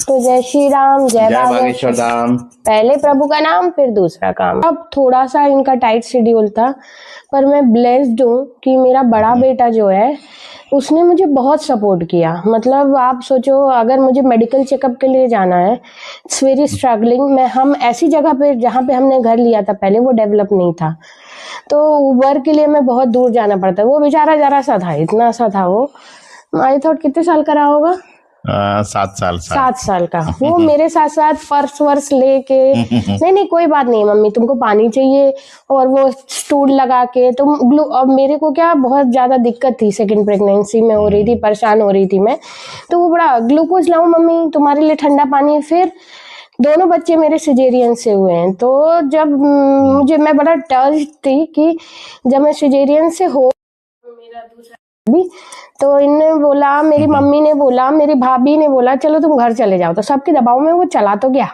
तो जय श्री राम, जय बागेश्वर धाम। पहले प्रभु का नाम फिर दूसरा काम। अब थोड़ा सा इनका टाइट शेड्यूल था, पर मैं ब्लेस्ड हूँ कि मेरा बड़ा बेटा जो है उसने मुझे बहुत सपोर्ट किया। मतलब आप सोचो, अगर मुझे मेडिकल चेकअप के लिए जाना है, इट्स वेरी स्ट्रगलिंग। हम ऐसी जगह पे जहाँ पे हमने घर लिया था पहले, वो डेवलप नहीं था, तो वर्क के लिए मैं बहुत दूर जाना पड़ता। वो बेचारा जरा सा था, इतना सा था वो। आई थॉट कितने साल का रहा होगा? 7 साल का। वो मेरे साथ साथ पर्स वर्स लेके नहीं कोई बात नहीं मम्मी, तुमको पानी चाहिए, और वो स्टूल लगा के तुम अब मेरे को क्या बहुत ज्यादा दिक्कत थी, सेकंड प्रेगनेंसी में हो रही थी, परेशान हो रही थी मैं, तो वो बड़ा ग्लूकोज लाऊं मम्मी तुम्हारे लिए, ठंडा पानी। फिर दोनों बच्चे मेरे सिजेरियन से हुए हैं, तो जब मैं बड़ा टच थी कि जब मैं सिजेरियन से हो मेरा दूसरा भी, तो इनने बोला, मेरी मम्मी ने बोला, मेरी भाभी ने बोला चलो तुम घर चले जाओ, तो सबके दबाव में वो चला तो गया,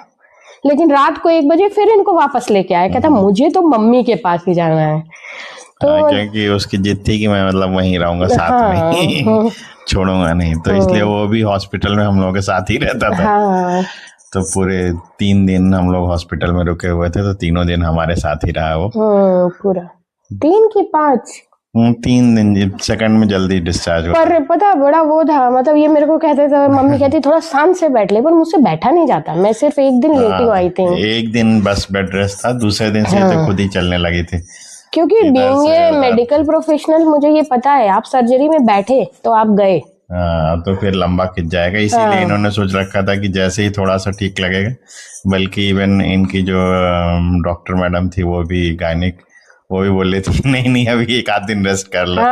लेकिन रात को 1 बजे फिर इनको वापस लेके आया। कहता मुझे तो मम्मी के पास ही जाना है। तो क्योंकि उसकी जिद थी कि मैं मतलब वहीं रहूंगा साथ में छोड़ूंगा नहीं, तो इसलिए वो भी हॉस्पिटल में हम लोगों के साथ ही रहता था। तो पूरे 3 दिन हम लोग हॉस्पिटल में रुके हुए थे, तो तीनों दिन हमारे साथ ही रहा वो। पूरा 3 की 5 3 दिन, सेकंड में जल्दी डिस्चार्ज हुआ। पर पता बड़ा वो था, मतलब ये मेरे को कहते थे, मम्मी कहती थोड़ा शांत से बैठ ले, पर मुझसे बैठा नहीं जाता। मैं सिर्फ 1 दिन लेटी आई थी, 1 दिन बस बेड रेस्ट था, दूसरे दिन से तो खुद ही चलने लगी थी। क्योंकि बीइंग मेडिकल प्रोफेशनल मुझे ये पता है, आप सर्जरी में बैठे तो आप गए, तो फिर लंबा खिंच जाएगा, इसीलिए इन्होंने सोच रखा था कि जैसे ही थोड़ा सा ठीक लगेगा, बल्कि इवन इनकी जो डॉक्टर मैडम थी, वो भी गायनिक, वो भी बोल रही थी नहीं अभी 1 आध दिन रेस्ट कर लो।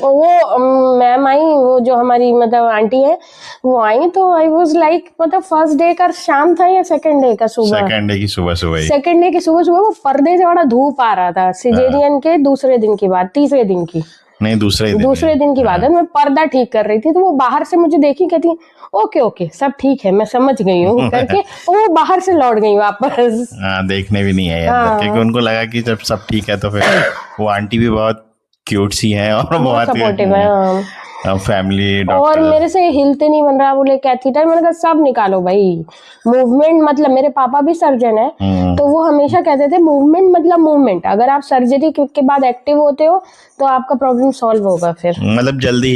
वो मैम आई, वो जो हमारी मतलब आंटी है, वो आई, तो आई वाज लाइक, मतलब फर्स्ट डे का शाम था या सेकंड डे का सुबह? सेकंड डे की सुबह वो पर्दे से बड़ा धूप आ रहा था, सिजेरियन के दूसरे दिन की बात, तीसरे दिन की नहीं, दूसरे दिन की बात है। मैं पर्दा ठीक कर रही थी, तो वो बाहर से मुझे देखी, कहती ओके सब ठीक है, मैं समझ गई हूँ करके वो बाहर से लौट गई वापस। देखने भी नहीं है क्योंकि उनको लगा कि जब सब ठीक है तो फिर वो आंटी भी बहुत क्यूट सी है और बहुत सपोर्टिव है, फैमिली डॉक्टर। और मेरे से हिलते नहीं बन रहा, बोले कैथीटर, मैंने कहा सब निकालो भाई, मूवमेंट मतलब, मेरे पापा भी सर्जन है, तो वो हमेशा कहते थे मूवमेंट मतलब मूवमेंट, अगर आप सर्जरी के बाद एक्टिव होते हो तो आपका प्रॉब्लम सॉल्व होगा, फिर मतलब जल्दी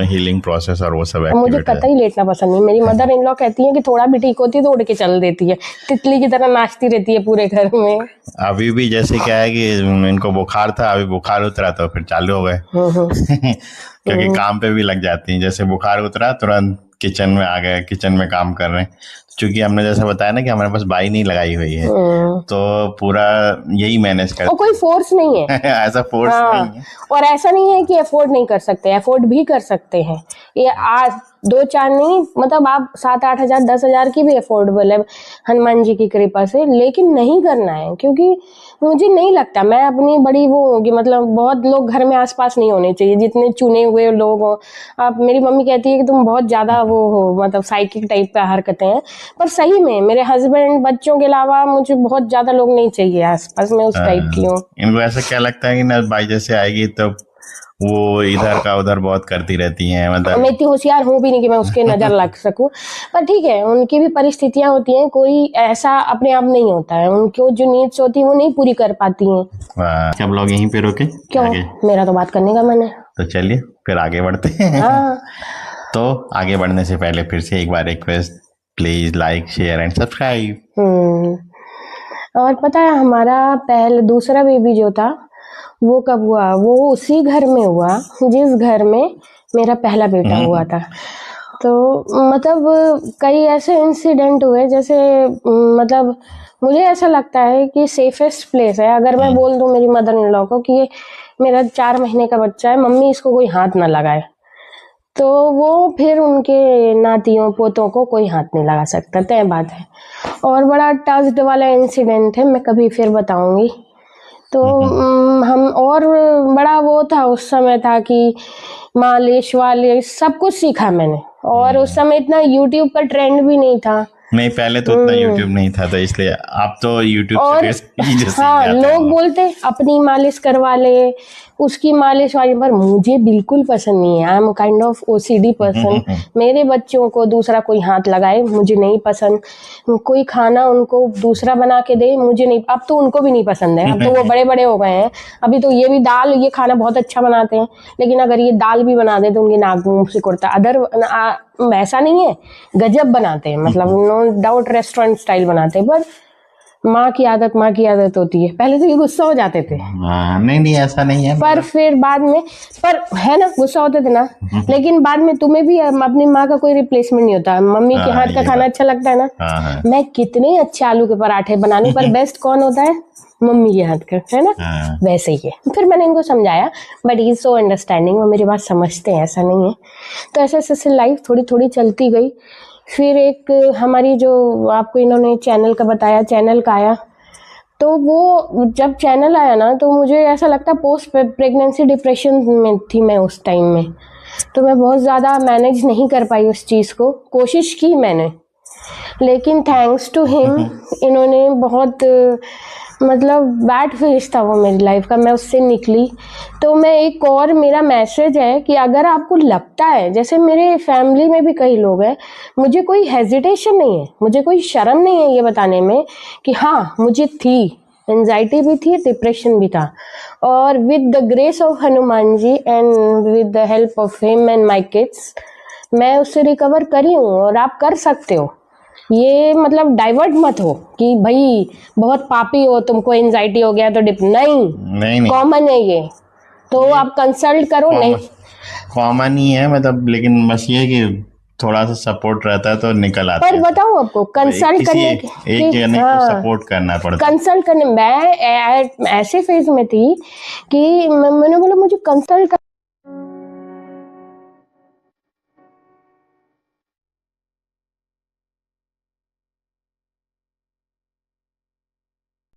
हीलिंग प्रोसेस और वो सब। मुझे कतई लेटना पसंद नहीं। मेरी मदर इन लॉ कहती है कि थोड़ा भी ठीक होती है तो उड़ के चल देती है, तितली की तरह नाचती रहती है पूरे घर में। अभी भी जैसे क्या है कि इनको बुखार था, अभी बुखार उतरा तो फिर चालू हो गए क्योंकि काम पे भी लग जाती हैं। जैसे बुखार उतरा तुरंत किचन में आ गए, किचन में काम कर रहे हैं, क्योंकि हमने जैसा बताया ना कि हमारे पास बाई नहीं लगाई हुई है, तो पूरा यही मैनेज कर, कोई फोर्स नहीं है ऐसा फोर्स नहीं है, और ऐसा नहीं है कि अफोर्ड नहीं कर सकते, अफोर्ड भी कर सकते हैं। ये आज 2-4 नहीं, मतलब आप 7-8 हजार 10 हजार की भी अफोर्डेबल है हनुमान जी की कृपा से, लेकिन नहीं करना है, क्योंकि मुझे नहीं लगता, मैं अपनी बड़ी वो होगी, मतलब बहुत लोग घर में आसपास नहीं होने चाहिए, जितने चुने हुए लोग हो आप। मेरी मम्मी कहती है कि तुम बहुत ज्यादा वो हो, मतलब साइकिक टाइप का हरकतें हैं, पर सही में मेरे हस्बैंड बच्चों के अलावा मुझे बहुत ज्यादा लोग नहीं चाहिए आसपास, मैं उस टाइप की हूँ। इनको ऐसा क्या लगता है कि ना बाई जैसे आएगी तो वो इधर का उधर बहुत करती रहती हैं, मतलब मैं इतनी होशियार हूँ भी नहीं कि मैं उसके नजर लग सकूं, पर ठीक है, उनकी भी परिस्थितियां होती हैं, कोई ऐसा अपने आप नहीं होता है, उनको जो नीड्स होती है वो नहीं पूरी कर पाती हैं। सब लोग यहीं पे रोके क्यों? मेरा तो बात करने का मन है, तो चलिए फिर आगे बढ़ते हैं। तो आगे बढ़ने से पहले फिर से एक बार request, please like share and subscribe. और पता है, हमारा दूसरा बेबी जो था वो कब हुआ? वो उसी घर में हुआ जिस घर में मेरा पहला बेटा हुआ था। तो मतलब कई ऐसे इंसिडेंट हुए, जैसे मतलब मुझे ऐसा लगता है कि सेफेस्ट प्लेस है, अगर मैं बोल दूं मेरी मदर इन लॉ को कि ये मेरा 4 महीने का बच्चा है, मम्मी इसको कोई हाथ ना लगाए, तो वो फिर उनके नातियों पोतों को कोई हाथ नहीं लगा सकता, तय बात है। और बड़ा टच्ड वाला इंसिडेंट है, मैं कभी फिर बताऊंगी। तो हम, और बड़ा वो था, उस समय था कि मालिश वालिश सब कुछ सीखा मैंने, और उस समय इतना यूट्यूब का ट्रेंड भी नहीं था, नहीं, पहले तो उतना यूट्यूब नहीं था, तो इसलिए आप तो यूट्यूब और से रेसिपी जैसे हाँ, जाते लोग हो। बोलते अपनी मालिश करवा ले, उसकी मालिश वाली, पर मुझे बिल्कुल पसंद नहीं है। I am kind of OCD person. मेरे बच्चों को दूसरा कोई हाथ लगाए मुझे नहीं पसंद, कोई खाना उनको दूसरा बना के दे मुझे नहीं, अब तो उनको भी नहीं पसंद है, अब तो वो बड़े बड़े हो गए हैं। अभी तो ये भी दाल, ये खाना बहुत अच्छा बनाते हैं, लेकिन अगर ये दाल भी बना दे तो उनके नाक मुंह से कुड़ता। ऐसा नहीं है, गजब बनाते हैं, मतलब नो डाउट रेस्टोरेंट स्टाइल बनाते हैं, पर माँ की आदत होती है। पहले तो ये गुस्सा हो जाते थे, नहीं नहीं, ऐसा नहीं है, पर फिर बाद में, पर है ना, गुस्सा होते थे ना, लेकिन बाद में तुम्हें भी अपनी माँ का कोई रिप्लेसमेंट नहीं होता। मम्मी के हाथ का खाना अच्छा लगता है ना। हाँ। मैं कितने अच्छे आलू के पराठे बनाने, पर बेस्ट कौन होता है? मम्मी के हाथ का, है ना। वैसे ही है। फिर मैंने इनको समझाया, बट ही सो अंडरस्टैंडिंग, वो मेरी बात समझते हैं, ऐसा नहीं है। तो ऐसे ऐसे लाइफ थोड़ी थोड़ी चलती गई। फिर एक हमारी जो आपको इन्होंने चैनल का बताया, चैनल का आया, तो वो जब चैनल आया ना, तो मुझे ऐसा लगता पोस्ट प्रेगनेंसी डिप्रेशन में थी मैं उस टाइम में, तो मैं बहुत ज़्यादा मैनेज नहीं कर पाई उस चीज़ को। कोशिश की मैंने, लेकिन थैंक्स टू हिम इन्होंने बहुत, मतलब बैड फेज था वो मेरी लाइफ का, मैं उससे निकली। तो मैं एक और, मेरा मैसेज है कि अगर आपको लगता है, जैसे मेरे फैमिली में भी कई लोग हैं, मुझे कोई हेजिटेशन नहीं है, मुझे कोई शर्म नहीं है ये बताने में कि हाँ मुझे थी, एंजाइटी भी थी, डिप्रेशन भी था, और with the grace of Hanuman ji and with the help of him and my kids मैं उससे रिकवर करी हूँ। और आप कर सकते हो ये, मतलब डाइवर्ट मत हो कि भाई बहुत पापी हो, तुमको एंजाइटी हो गया तो नहीं, कॉमन है ये, तो आप कंसल्ट करो। नहीं कॉमन ही है, मतलब, लेकिन बस ये कि थोड़ा सा सपोर्ट रहता है तो निकल आता है। पर बताऊं आपको, कंसल्ट करने एक जने को सपोर्ट करना पड़ता है। कंसल्ट करने, मैं ऐसे फेज में थी कि मैंने बोला मुझे कंसल्ट